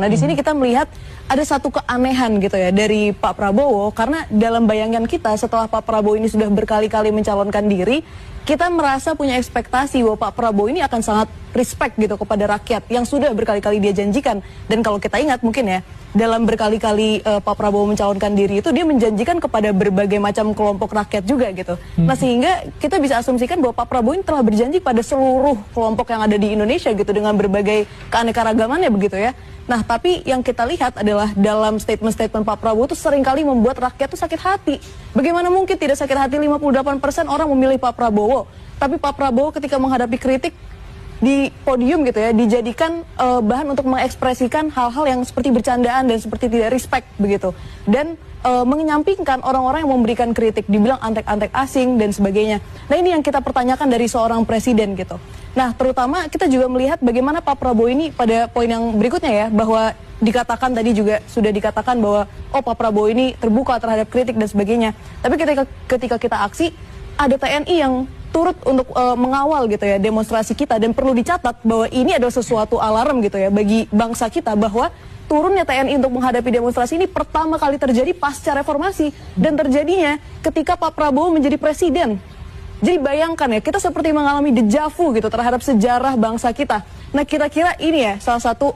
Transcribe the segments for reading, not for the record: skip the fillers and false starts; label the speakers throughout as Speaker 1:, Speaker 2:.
Speaker 1: Nah, di sini kita melihat ada satu keanehan gitu ya dari Pak Prabowo, karena dalam bayangan kita setelah Pak Prabowo ini sudah berkali-kali mencalonkan diri, kita merasa punya ekspektasi bahwa Pak Prabowo ini akan sangat respect gitu kepada rakyat yang sudah berkali-kali dia janjikan. Dan kalau kita ingat mungkin ya, dalam berkali-kali Pak Prabowo mencalonkan diri itu dia menjanjikan kepada berbagai macam kelompok rakyat juga gitu. Nah, sehingga kita bisa asumsikan bahwa Pak Prabowo ini telah berjanji pada seluruh kelompok yang ada di Indonesia gitu dengan berbagai keanekaragamannya begitu ya. Nah, tapi yang kita lihat adalah dalam statement-statement Pak Prabowo itu seringkali membuat rakyat itu sakit hati. Bagaimana mungkin tidak sakit hati 58% orang memilih Pak Prabowo, tapi Pak Prabowo ketika menghadapi kritik di podium gitu ya, dijadikan bahan untuk mengekspresikan hal-hal yang seperti bercandaan dan seperti tidak respect begitu. Dan menyampingkan orang-orang yang memberikan kritik, dibilang antek-antek asing dan sebagainya. Nah, ini yang kita pertanyakan dari seorang presiden gitu. Nah, terutama kita juga melihat bagaimana Pak Prabowo ini pada poin yang berikutnya ya, bahwa dikatakan tadi juga sudah dikatakan bahwa oh Pak Prabowo ini terbuka terhadap kritik dan sebagainya. Tapi ketika kita aksi, ada TNI yang turut untuk mengawal gitu ya demonstrasi kita, dan perlu dicatat bahwa ini adalah sesuatu alarm gitu ya bagi bangsa kita, bahwa turunnya TNI untuk menghadapi demonstrasi ini pertama kali terjadi pasca reformasi dan terjadinya ketika Pak Prabowo menjadi presiden. Jadi bayangkan ya, kita seperti mengalami dejavu gitu terhadap sejarah bangsa kita. Nah, kira-kira ini ya salah satu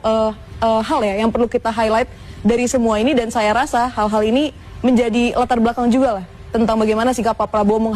Speaker 1: hal ya yang perlu kita highlight dari semua ini, dan saya rasa hal-hal ini menjadi latar belakang juga lah tentang bagaimana sikap Pak Prabowo